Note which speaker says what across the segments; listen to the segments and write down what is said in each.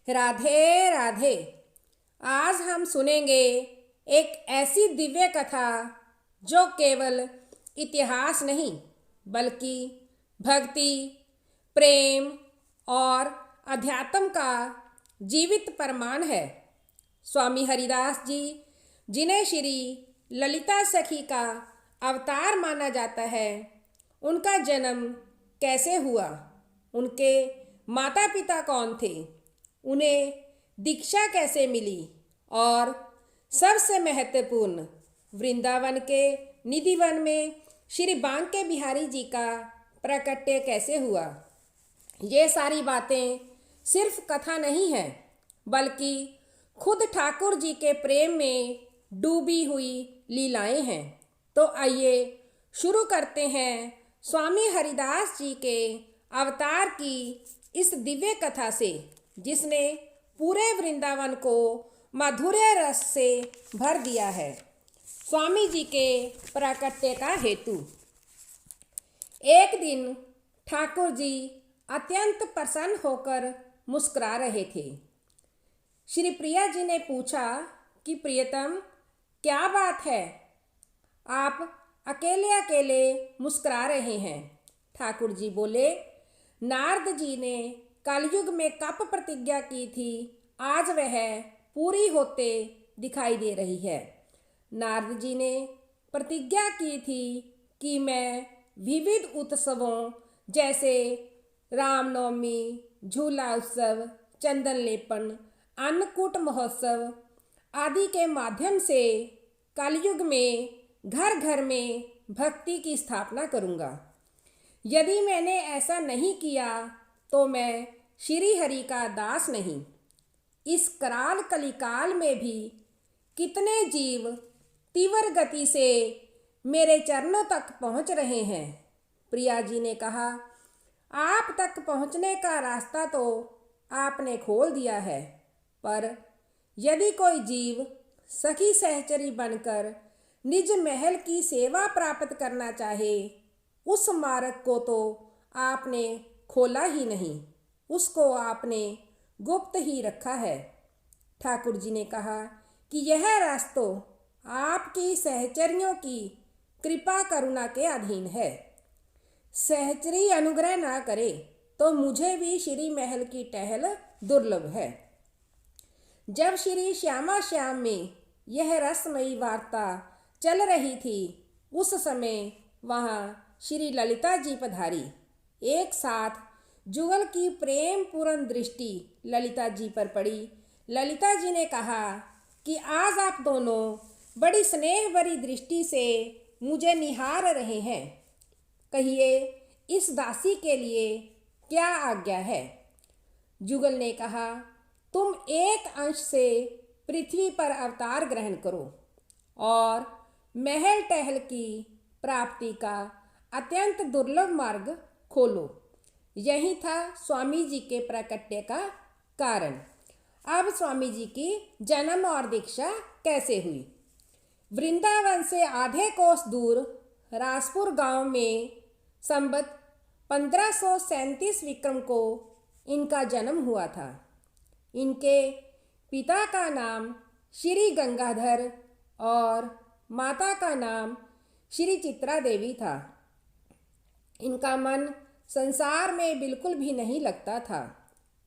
Speaker 1: राधे राधे। आज हम सुनेंगे एक ऐसी दिव्य कथा जो केवल इतिहास नहीं बल्कि भक्ति, प्रेम और अध्यात्म का जीवित प्रमाण है। स्वामी हरिदास जी, जिन्हें श्री ललिता सखी का अवतार माना जाता है, उनका जन्म कैसे हुआ, उनके माता पिता कौन थे, उन्हें दीक्षा कैसे मिली और सबसे महत्वपूर्ण वृंदावन के निधिवन में श्री बांके बिहारी जी का प्राकट्य कैसे हुआ। ये सारी बातें सिर्फ कथा नहीं है बल्कि खुद ठाकुर जी के प्रेम में डूबी हुई लीलाएं हैं। तो आइए शुरू करते हैं स्वामी हरिदास जी के अवतार की इस दिव्य कथा से, जिसने पूरे वृंदावन को माधुर्य रस से भर दिया है। स्वामी जी के प्राकट्य का हेतु। एक दिन ठाकुर जी अत्यंत प्रसन्न होकर मुस्कुरा रहे थे। श्री प्रिया जी ने पूछा कि प्रियतम, क्या बात है, आप अकेले अकेले मुस्कुरा रहे हैं। ठाकुर जी बोले, नारद जी ने कलयुग में कप प्रतिज्ञा की थी, आज वह पूरी होते दिखाई दे रही है। नारद जी ने प्रतिज्ञा की थी कि मैं विविध उत्सवों जैसे रामनवमी, झूला उत्सव, चंदन लेपन, अन्नकूट महोत्सव आदि के माध्यम से कलयुग में घर घर में भक्ति की स्थापना करूँगा। यदि मैंने ऐसा नहीं किया तो मैं श्री हरि का दास नहीं। इस कराल कलिकाल में भी कितने जीव तीव्र गति से मेरे चरणों तक पहुँच रहे हैं। प्रिया जी ने कहा, आप तक पहुँचने का रास्ता तो आपने खोल दिया है, पर यदि कोई जीव सखी सहचरी बनकर निज महल की सेवा प्राप्त करना चाहे, उस मार्ग को तो आपने खोला ही नहीं, उसको आपने गुप्त ही रखा है। ठाकुर जी ने कहा कि यह रास्ता आपकी सहचरियों की कृपा करुणा के अधीन है। सहचरी अनुग्रह ना करे तो मुझे भी श्री महल की टहल दुर्लभ है। जब श्री श्यामा श्याम में यह रसमयी वार्ता चल रही थी, उस समय वहाँ श्री ललिता जी पधारी। एक साथ जुगल की प्रेम पूर्ण दृष्टि ललिता जी पर पड़ी। ललिता जी ने कहा कि आज आप दोनों बड़ी स्नेह भरी दृष्टि से मुझे निहार रहे हैं, कहिए इस दासी के लिए क्या आज्ञा है। जुगल ने कहा, तुम एक अंश से पृथ्वी पर अवतार ग्रहण करो और महल टहल की प्राप्ति का अत्यंत दुर्लभ मार्ग खोलो। यही था स्वामी जी के प्राकट्य का कारण। अब स्वामी जी की जन्म और दीक्षा कैसे हुई। वृंदावन से आधे कोस दूर राजपुर गांव में संबत 1537 विक्रम को इनका जन्म हुआ था। इनके पिता का नाम श्री गंगाधर और माता का नाम श्री चित्रा देवी था। इनका मन संसार में बिल्कुल भी नहीं लगता था।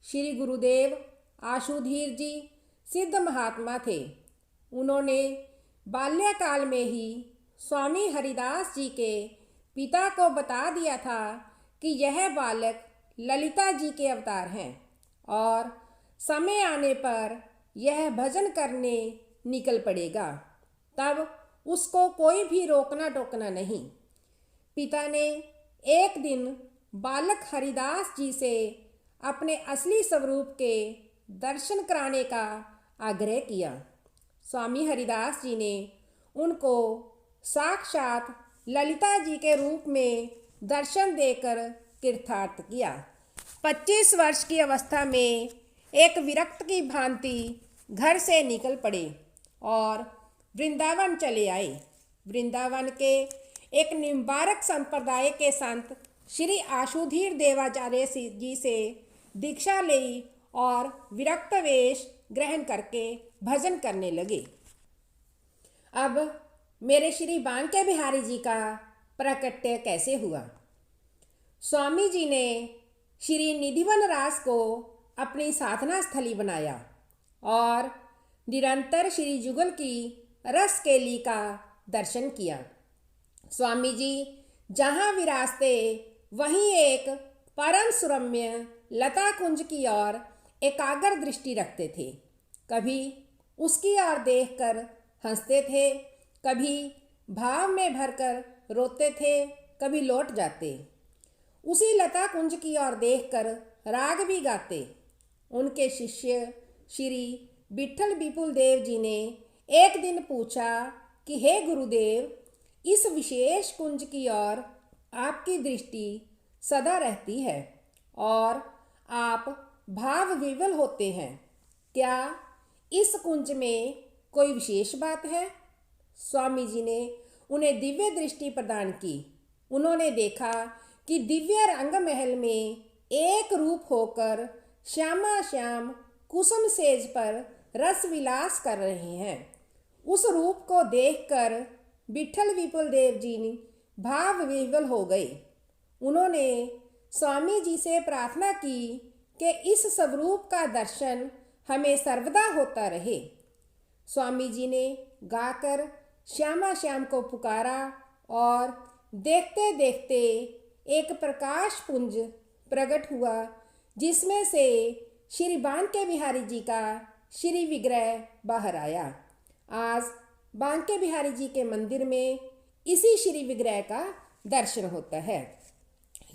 Speaker 1: श्री गुरुदेव आशुधीर जी सिद्ध महात्मा थे। उन्होंने बाल्यकाल में ही स्वामी हरिदास जी के पिता को बता दिया था कि यह बालक ललिता जी के अवतार हैं और समय आने पर यह भजन करने निकल पड़ेगा, तब उसको कोई भी रोकना टोकना नहीं। पिता ने एक दिन बालक हरिदास जी से अपने असली स्वरूप के दर्शन कराने का आग्रह किया। स्वामी हरिदास जी ने उनको साक्षात ललिता जी के रूप में दर्शन देकर कृतार्थ किया। 25 वर्ष की अवस्था में एक विरक्त की भांति घर से निकल पड़े और वृंदावन चले आए। वृंदावन के एक निम्बारक संप्रदाय के संत श्री आशुधीर देवाचार्य जी से दीक्षा ली और विरक्त वेश ग्रहण करके भजन करने लगे। अब मेरे श्री बांके बिहारी जी का प्राकट्य कैसे हुआ। स्वामी जी ने श्री निधिवन रास को अपनी साधना स्थली बनाया और निरंतर श्री जुगल की रस केली का दर्शन किया। स्वामी जी जहाँ विराजते वहीं एक परम सुरम्य लता कुंज की ओर एकाग्र दृष्टि रखते थे। कभी उसकी ओर देखकर हंसते थे, कभी भाव में भरकर रोते थे, कभी लौट जाते। उसी लता कुंज की ओर देखकर राग भी गाते। उनके शिष्य श्री विठल विपुल देव जी ने एक दिन पूछा कि हे गुरुदेव, इस विशेष कुंज की ओर आपकी दृष्टि सदा रहती है और आप भाव विवल होते हैं, क्या इस कुंज में कोई विशेष बात है? स्वामी जी ने उन्हें दिव्य दृष्टि प्रदान की। उन्होंने देखा कि दिव्य रंग महल में एक रूप होकर श्यामा श्याम कुसुम सेज पर रस विलास कर रहे हैं। उस रूप को देखकर विठल विपुल देव जी भाव विह्वल हो गए। उन्होंने स्वामी जी से प्रार्थना की कि इस स्वरूप का दर्शन हमें सर्वदा होता रहे। स्वामी जी ने गाकर श्यामा श्याम को पुकारा और देखते देखते एक प्रकाश पुंज प्रकट हुआ, जिसमें से श्री बांके बिहारी जी का श्री विग्रह बाहर आया। आज बांके बिहारी जी के मंदिर में इसी श्री विग्रह का दर्शन होता है।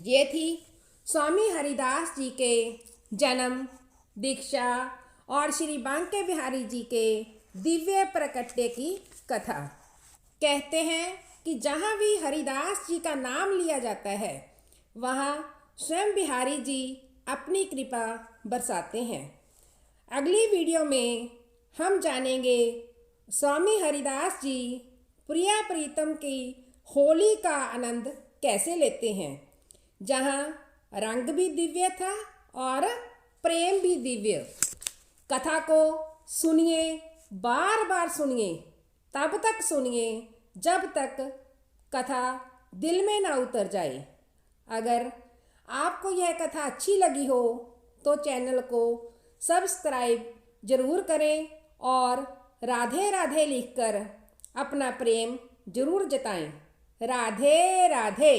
Speaker 1: ये थी स्वामी हरिदास जी के जन्म, दीक्षा और श्री बांके बिहारी जी के दिव्य प्रकट्य की कथा। कहते हैं कि जहाँ भी हरिदास जी का नाम लिया जाता है वहाँ स्वयं बिहारी जी अपनी कृपा बरसाते हैं। अगली वीडियो में हम जानेंगे स्वामी हरिदास जी प्रिया प्रीतम की होली का आनंद कैसे लेते हैं, जहाँ रंग भी दिव्य था और प्रेम भी दिव्य। कथा को सुनिए, बार बार सुनिए, तब तक सुनिए जब तक कथा दिल में ना उतर जाए। अगर आपको यह कथा अच्छी लगी हो तो चैनल को सब्सक्राइब जरूर करें और राधे राधे लिखकर अपना प्रेम जरूर जताएं। राधे राधे।